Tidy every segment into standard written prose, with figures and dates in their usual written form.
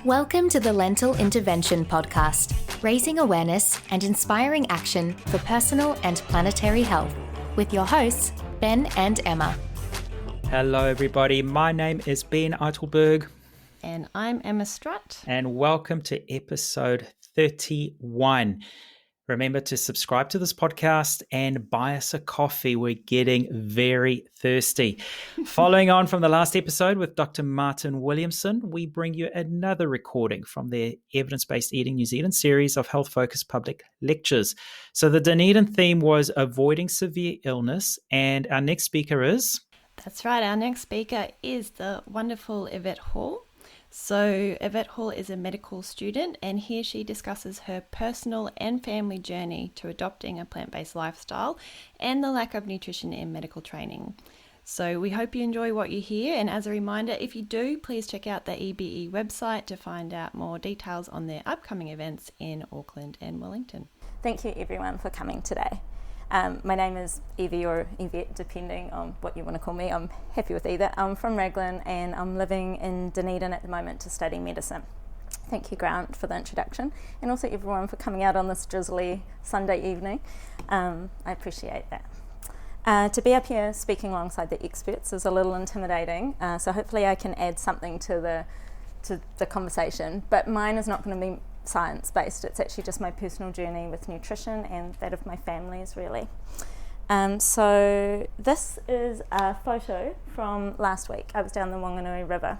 Welcome to the Lentil Intervention Podcast, raising awareness and inspiring action for personal and planetary health, with your hosts, Ben and Emma. Hello everybody, my name is Ben Eitelberg. And I'm Emma Strutt. And welcome to episode 31. Remember to subscribe to this podcast and buy us a coffee. We're getting very thirsty. Following on from the last episode with Dr. Martin Williamson, we bring you another recording from their Evidence-Based Eating New Zealand series of health-focused public lectures. So the Dunedin theme was avoiding severe illness, and our next speaker is... That's right, our next speaker is the wonderful Yvette Hall. So Yvette Hall is a medical student, and here she discusses her personal and family journey to adopting a plant-based lifestyle and the lack of nutrition in medical training. So we hope you enjoy what you hear, and as a reminder, if you do, please check out the EBE website to find out more details on their upcoming events in Auckland and Wellington. Thank you everyone for coming today. My name is Evie or Yvette, depending on what you want to call me. I'm happy with either. I'm from Raglan and I'm living in Dunedin at the moment to study medicine. Thank you, Grant, for the introduction, and also everyone for coming out on this drizzly Sunday evening. I appreciate that. To be up here speaking alongside the experts is a little intimidating, so hopefully I can add something to the conversation, but mine is not going to be science-based. It's actually just my personal journey with nutrition and that of my family's really. So this is a photo from last week. I was down the Whanganui River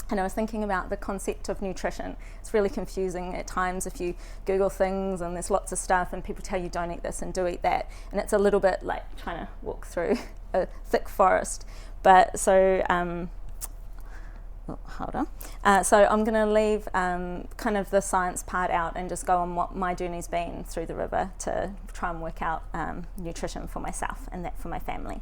and I was thinking about the concept of nutrition. It's really confusing at times if you Google things and there's lots of stuff and people tell you don't eat this and do eat that, and it's a little bit like trying to walk through a thick forest. But so so I'm going to leave kind of the science part out and just go on what my journey's been through the river to try and work out nutrition for myself and that for my family.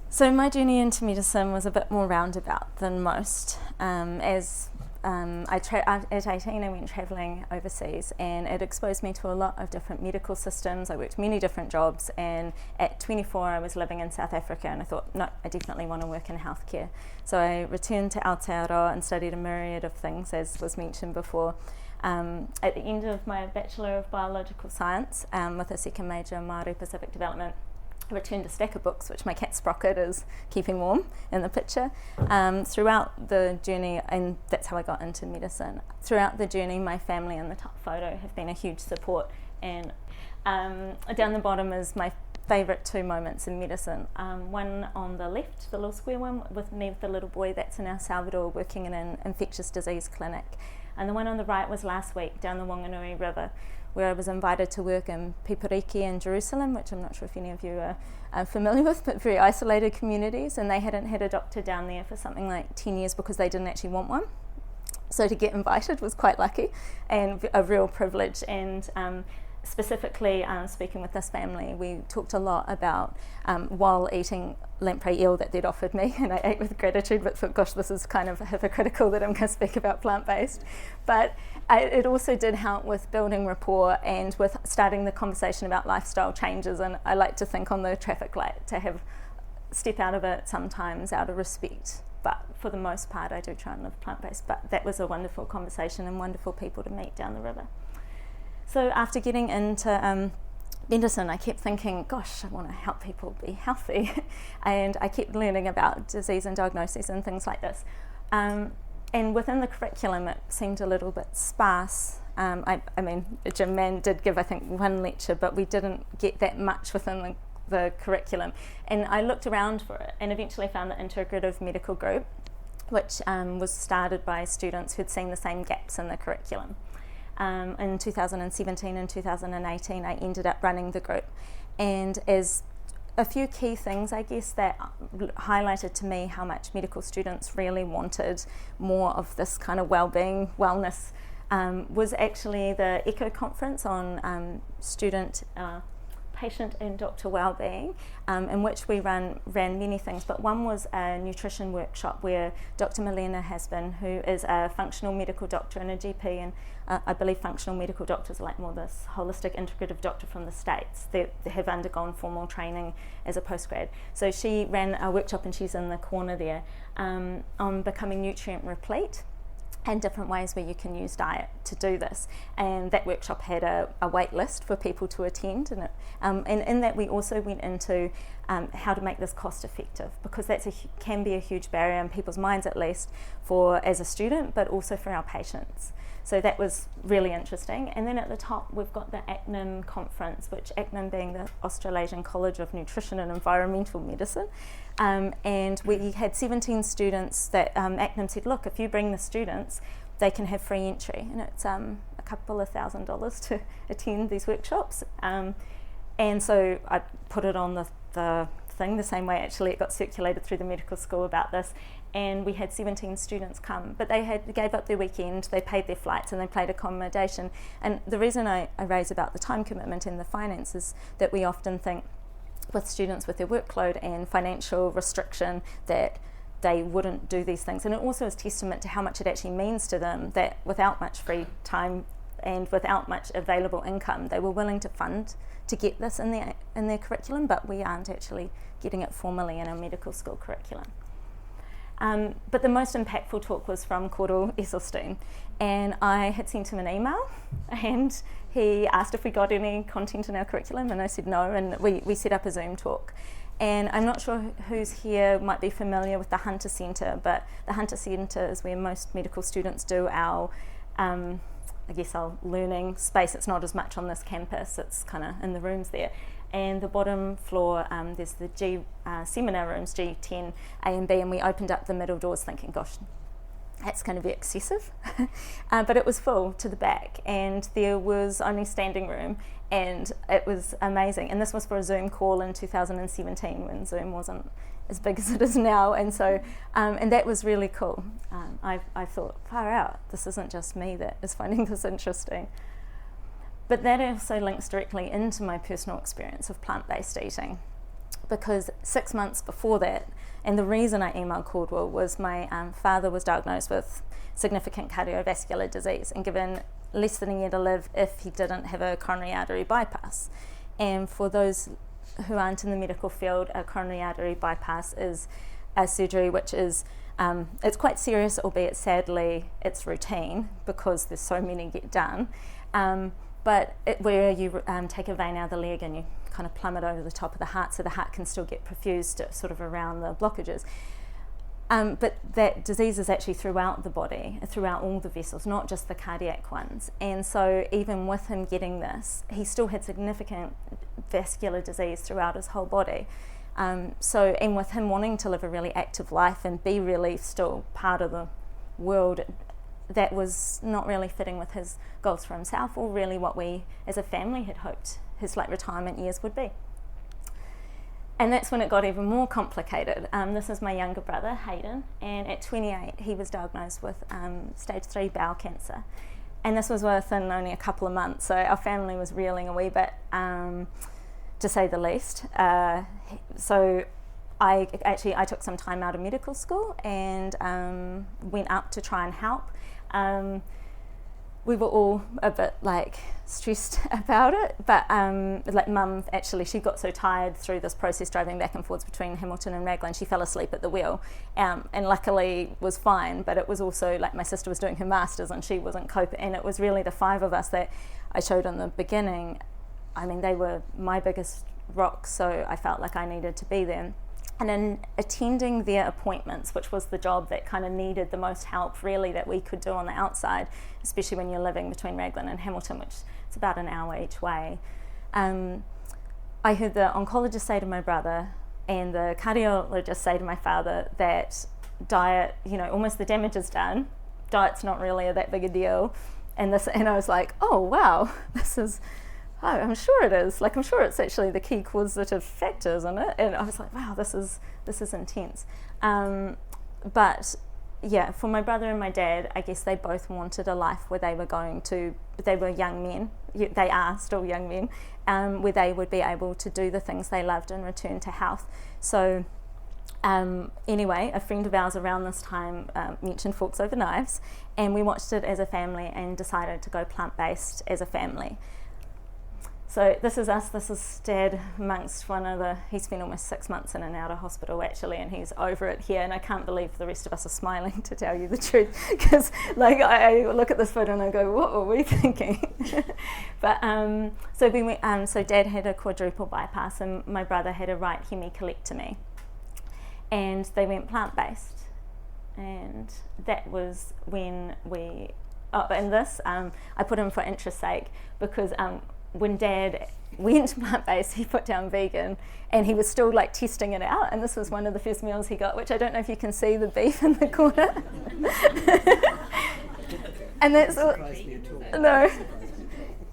So my journey into medicine was a bit more roundabout than most. At 18 I went travelling overseas, and it exposed me to a lot of different medical systems. I worked many different jobs, and at 24 I was living in South Africa and I thought, no, I definitely want to work in healthcare. So I returned to Aotearoa and studied a myriad of things, as was mentioned before. At the end of my Bachelor of Biological Science with a second major in Māori Pacific Development, I returned a stack of books, which my cat Sprocket is keeping warm in the picture. Throughout the journey, and that's how I got into medicine, throughout the journey my family in the top photo have been a huge support, and down the bottom is my favourite two moments in medicine. One on the left, the little square one with me with the little boy, that's in El Salvador working in an infectious disease clinic, and the one on the right was last week down the Whanganui River, where I was invited to work in Pipariki in Jerusalem, which I'm not sure if any of you are familiar with, but very isolated communities, and they hadn't had a doctor down there for something like 10 years because they didn't actually want one. So to get invited was quite lucky and a real privilege, and specifically speaking with this family, we talked a lot about while eating lamprey eel that they'd offered me, and I ate with gratitude, but thought, gosh, this is kind of hypocritical that I'm going to speak about plant-based. But it also did help with building rapport and with starting the conversation about lifestyle changes, and I like to think on the traffic light to have step out of it sometimes out of respect, but for the most part I do try and live plant-based. But that was a wonderful conversation and wonderful people to meet down the river. So after getting into medicine, I kept thinking, gosh, I want to help people be healthy. And I kept learning about disease and diagnoses and things like this. And within the curriculum, it seemed a little bit sparse. I mean, Jim Mann did give, I think, one lecture, but we didn't get that much within the curriculum. And I looked around for it and eventually found the integrative medical group, which was started by students who'd seen the same gaps in the curriculum. In 2017 and 2018, I ended up running the group, and as a few key things, I guess, that highlighted to me how much medical students really wanted more of this kind of well-being, wellness, was actually the ECHO conference on student, patient and doctor wellbeing, in which we ran many things, but one was a nutrition workshop where Dr. Milena Hasbin, who is a functional medical doctor and a GP, and I believe functional medical doctors are like more this holistic integrative doctor from the States. They have undergone formal training as a postgrad. So she ran a workshop, and she's in the corner there, on becoming nutrient replete. and different ways where you can use diet to do this. And that workshop had a wait list for people to attend, and in that we also went into how to make this cost effective, because that can be a huge barrier in people's minds, at least for as a student, but also for our patients. So that was really interesting. And then at the top we've got the ACNIM conference, which ACNIM being the Australasian College of Nutrition and Environmental Medicine. And we had 17 students that ACNIM said, look, if you bring the students, they can have free entry. And it's a couple of $1,000s to attend these workshops. And so I put it on the thing the same way actually it got circulated through the medical school about this. And we had 17 students come, but they gave up their weekend, they paid their flights and they paid accommodation. And the reason I raise about the time commitment and the finances, that we often think with students with their workload and financial restriction that they wouldn't do these things. And it also is testament to how much it actually means to them that without much free time and without much available income, they were willing to fund to get this in their curriculum, but we aren't actually getting it formally in our medical school curriculum. But the most impactful talk was from Koro Esselstyn, and I had sent him an email and he asked if we got any content in our curriculum, and I said no, and we set up a Zoom talk. And I'm not sure who's here might be familiar with the Hunter Centre, but the Hunter Centre is where most medical students do our our learning space. It's not as much on this campus, it's kind of in the rooms there. And the bottom floor, there's the G seminar rooms, G10, A and B, and we opened up the middle doors thinking, gosh, that's going to be excessive. But it was full to the back, and there was only standing room, and it was amazing. And this was for a Zoom call in 2017 when Zoom wasn't as big as it is now, and so and that was really cool. I thought, far out, this isn't just me that is finding this interesting. But that also links directly into my personal experience of plant-based eating, because 6 months before that, and the reason I emailed Caldwell was my father was diagnosed with significant cardiovascular disease and given less than a year to live if he didn't have a coronary artery bypass. And for those who aren't in the medical field, a coronary artery bypass is a surgery which is it's quite serious, albeit sadly it's routine because there's so many get done. But where you take a vein out of the leg and you kind of plumb it over the top of the heart so the heart can still get perfused sort of around the blockages. But that disease is actually throughout the body, throughout all the vessels, not just the cardiac ones. And so even with him getting this, he still had significant vascular disease throughout his whole body. And with him wanting to live a really active life and be really still part of the world, that was not really fitting with his goals for himself, or really what we as a family had hoped his retirement years would be. And that's when it got even more complicated. This is my younger brother, Hayden, and at 28 he was diagnosed with stage 3 bowel cancer. And this was within only a couple of months, so our family was reeling a wee bit, to say the least. So I took some time out of medical school and went up to try and help. We were all a bit stressed about it, but Mum actually, she got so tired through this process driving back and forwards between Hamilton and Raglan, she fell asleep at the wheel, and luckily was fine. But it was also my sister was doing her masters and she wasn't coping, and it was really the 5 of us that I showed in the beginning. I mean, they were my biggest rocks, so I felt like I needed to be there. And in attending their appointments, which was the job that kind of needed the most help really that we could do on the outside, especially when you're living between Raglan and Hamilton, which is about an hour each way, I heard the oncologist say to my brother and the cardiologist say to my father that diet, almost the damage is done, diet's not really that big a deal, and I was like, oh wow, oh, I'm sure it is. I'm sure it's actually the key causative factor, isn't it? And I was like, wow, this is intense. But yeah, for my brother and my dad, I guess they both wanted a life where they were young men, they are still young men, where they would be able to do the things they loved and return to health. So anyway, a friend of ours around this time mentioned Forks Over Knives, and we watched it as a family and decided to go plant-based as a family. So this is us, this is Dad amongst he spent almost 6 months in and out of hospital actually, and he's over it here, and I can't believe the rest of us are smiling, to tell you the truth, because like I look at this photo and I go, what were we thinking? But so Dad had a quadruple bypass and my brother had a right hemicolectomy, and they went plant-based, and that was when I put in for interest's sake, because when Dad went plant-based, he put down vegan, and he was still like testing it out, and this was one of the first meals he got, which I don't know if you can see the beef in the corner. And that's all, no,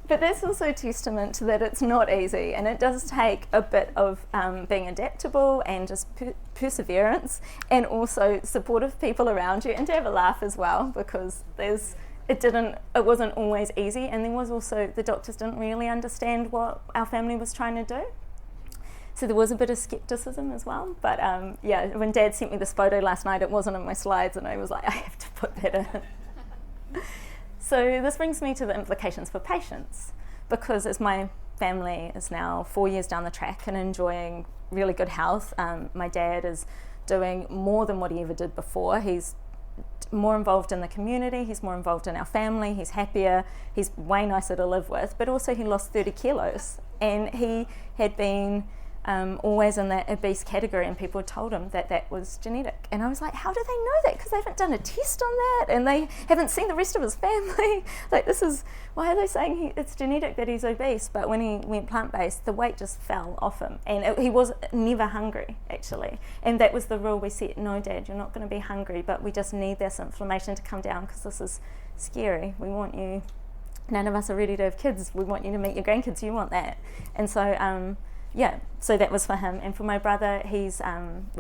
but that's also testament to that it's not easy, and it does take a bit of being adaptable and just perseverance, and also supportive people around you, and to have a laugh as well, because it wasn't always easy, and there was also, the doctors didn't really understand what our family was trying to do. So there was a bit of skepticism as well. But when Dad sent me this photo last night, it wasn't in my slides, and I was like, I have to put that in. So this brings me to the implications for patients, because as my family is now 4 years down the track and enjoying really good health, my dad is doing more than what he ever did before. He's more involved in the community, he's more involved in our family, he's happier, he's way nicer to live with, but also he lost 30 kilos, and he had been always in that obese category, and people told him that was genetic, and I was like, how do they know that? Because they haven't done a test on that, and they haven't seen the rest of his family. Like, why are they saying it's genetic that he's obese? But when he went plant-based, the weight just fell off him, and he was never hungry actually, and that was the rule we set. No, Dad, you're not going to be hungry, but we just need this inflammation to come down, because this is scary. We want you, none of us are ready to have kids, we want you to meet your grandkids, you want that. And so so that was for him. And for my brother, he's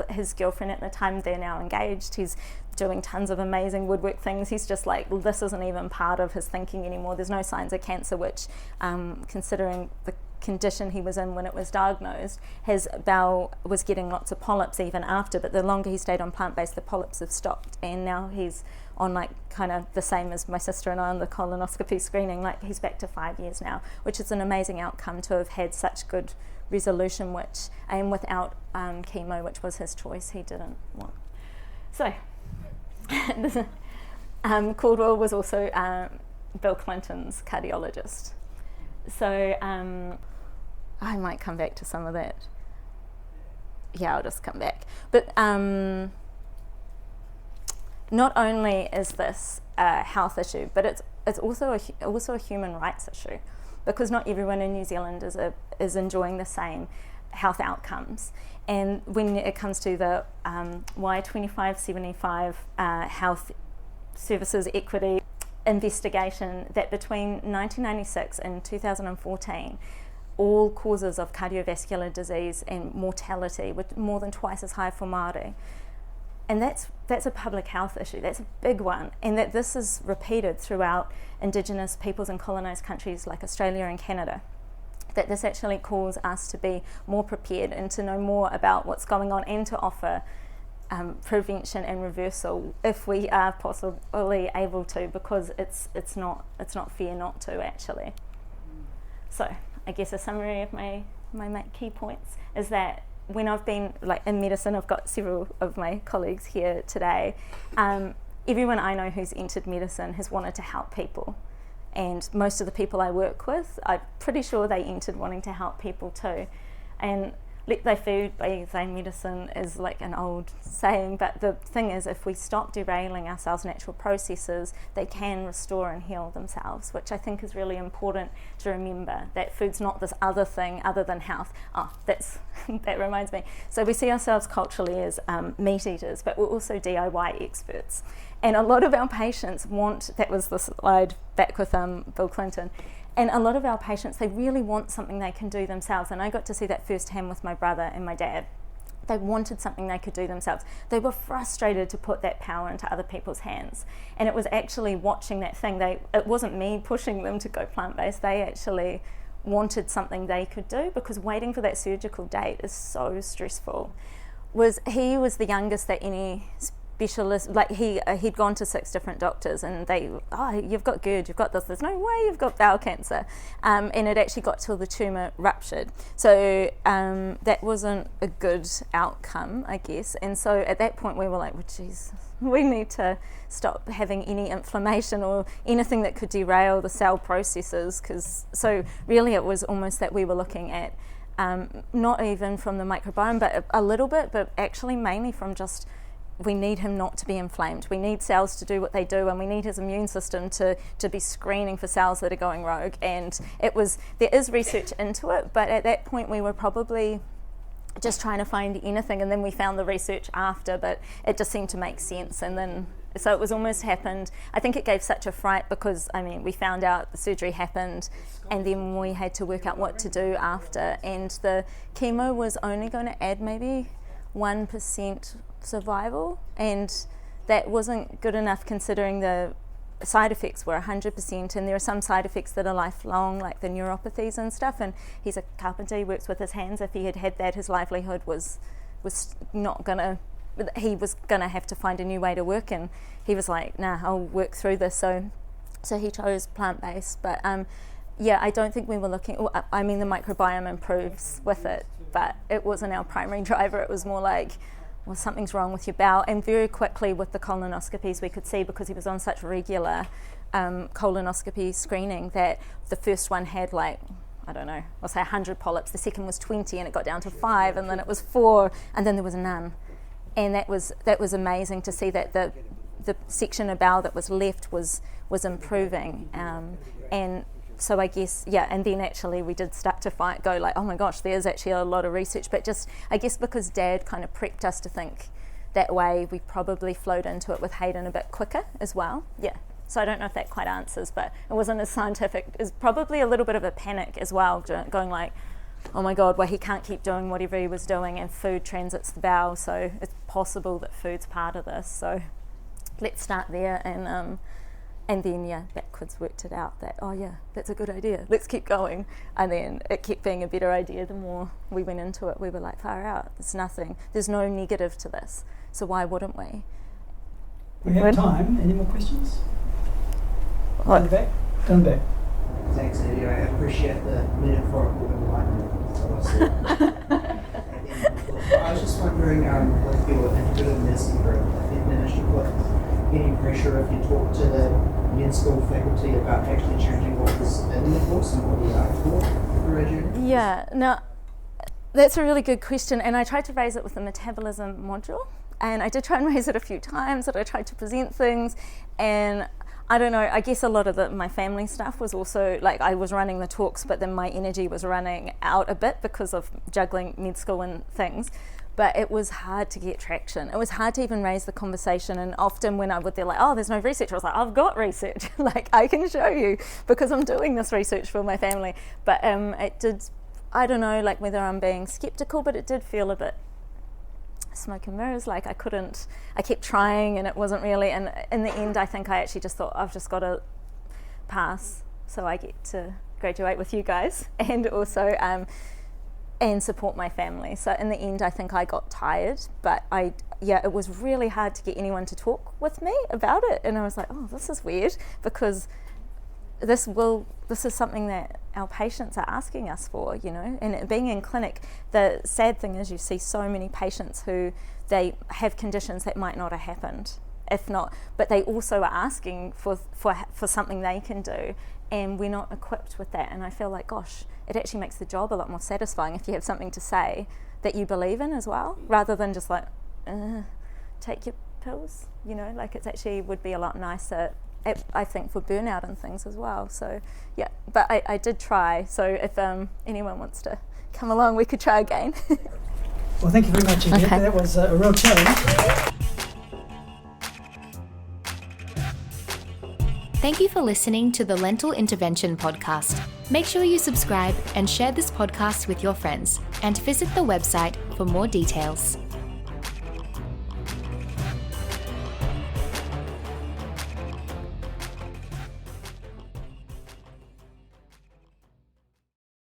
his girlfriend at the time, they're now engaged, he's doing tons of amazing woodwork things. He's just like, this isn't even part of his thinking anymore. There's no signs of cancer, which considering the condition he was in when it was diagnosed, his bowel was getting lots of polyps even after, but the longer he stayed on plant-based, the polyps have stopped, and now he's on like kind of the same as my sister and I on the colonoscopy screening. Like, he's back to 5 years now, which is an amazing outcome to have had such good resolution, which, and without chemo, which was his choice, he didn't want. So Caldwell was also Bill Clinton's cardiologist. So I might come back to some of that. Yeah, I'll just come back. But not only is this a health issue, but it's also a human rights issue, because not everyone in New Zealand is enjoying the same health outcomes. And when it comes to the Y2575 health services equity investigation, that between 1996 and 2014, all causes of cardiovascular disease and mortality were more than twice as high for Māori. And that's a public health issue, that's a big one, and that this is repeated throughout Indigenous peoples in colonised countries like Australia and Canada. That this actually calls us to be more prepared and to know more about what's going on, and to offer prevention and reversal if we are possibly able to, because it's not fair not to actually. So I guess a summary of my key points is that when I've been like in medicine, I've got several of my colleagues here today, everyone I know who's entered medicine has wanted to help people, and most of the people I work with, I'm pretty sure they entered wanting to help people too. And let thy food be thy medicine is like an old saying, but the thing is, if we stop derailing ourselves' natural processes, they can restore and heal themselves, which I think is really important to remember, that food's not this other thing other than health. That reminds me. So we see ourselves culturally as meat eaters, but we're also DIY experts. And a lot of our patients that was the slide back with Bill Clinton, and a lot of our patients, they really want something they can do themselves. And I got to see that firsthand with my brother and my dad. They wanted something they could do themselves. They were frustrated to put that power into other people's hands. And it was actually watching that thing. It wasn't me pushing them to go plant-based. They actually wanted something they could do, because waiting for that surgical date is so stressful. He was the youngest that any specialist, like he'd gone to 6 different doctors, and they, you've got GERD, you've got this, there's no way you've got bowel cancer, and it actually got till the tumour ruptured. So that wasn't a good outcome, I guess. And so at that point we were like, well, geez, we need to stop having any inflammation or anything that could derail the cell processes. So really it was almost that we were looking at not even from the microbiome, but a little bit, but actually mainly from just, we need him not to be inflamed. We need cells to do what they do, and we need his immune system to be screening for cells that are going rogue. And there is research into it, but at that point we were probably just trying to find anything, and then we found the research after, but it just seemed to make sense. And then so it was almost happened, I think it gave such a fright because, I mean, we found out the surgery happened and then we had to work out what to do after, and the chemo was only going to add maybe 1% survival, and that wasn't good enough considering the side effects were 100%, and there are some side effects that are lifelong, like the neuropathies and stuff. And he's a carpenter, he works with his hands. If he had that, his livelihood was not gonna, he was gonna have to find a new way to work, and he was like, nah, I'll work through this. So he chose plant-based. But yeah, I don't think we were looking, I mean, the microbiome improves with it, but it wasn't our primary driver. It was more like, well, something's wrong with your bowel. And very quickly with the colonoscopies we could see, because he was on such regular colonoscopy screening, that the first one had like, I don't know, I'll say 100 polyps, the second was 20, and it got down to 5, and then it was 4, and then there was none. And that was amazing to see that the section of bowel that was left was improving. And so I guess, yeah, and then actually we did start to go like, oh my gosh, there's actually a lot of research. But just, I guess because Dad kind of prepped us to think that way, we probably flowed into it with Hayden a bit quicker as well. Yeah. So I don't know if that quite answers, but it wasn't as scientific. It's probably a little bit of a panic as well, going like, oh my God, well, he can't keep doing whatever he was doing, and food transits the bowel, so it's possible that food's part of this. So let's start there, and then, yeah, backwards worked it out that, oh yeah, that's a good idea, let's keep going. And then it kept being a better idea the more we went into it. We were like, far out, there's no negative to this, so why wouldn't we? We have time. Any more questions? What? Down the back. Thanks, Eddie. I appreciate the metaphorical enlightenment. I was just wondering, with your integrative medicine group, if you managed to put any pressure if you talk to the med school faculty about actually changing what was in the course and what we are for a journey? Yeah, no, that's a really good question, and I tried to raise it with the metabolism module, and I did try and raise it a few times, and I tried to present things, and I don't know, I guess a lot of my family stuff was also, like, I was running the talks, but then my energy was running out a bit because of juggling med school and things. But it was hard to get traction. It was hard to even raise the conversation. And often when they're like, oh, there's no research, I was like, I've got research. Like, I can show you because I'm doing this research for my family. But it did, I don't know, like, whether I'm being skeptical, but it did feel a bit smoke and mirrors. Like, I kept trying and it wasn't really. And in the end, I think I actually just thought, I've just got to pass so I get to graduate with you guys and also and support my family. So in the end, I think I got tired, but it was really hard to get anyone to talk with me about it. And I was like, oh, this is weird, because this is something that our patients are asking us for, you know. And being in clinic, the sad thing is you see so many patients who they have conditions that might not have happened, if not, but they also are asking for something they can do, and we're not equipped with that. And I feel like, gosh, it actually makes the job a lot more satisfying if you have something to say that you believe in as well, rather than just like, take your pills, you know. Like, it actually would be a lot nicer, I think, for burnout and things as well. So yeah, but I did try, so if anyone wants to come along, we could try again. Well, thank you very much, Yvette. Okay. That was a real challenge. Thank you for listening to the Lentil Intervention podcast. Make sure you subscribe and share this podcast with your friends, and visit the website for more details.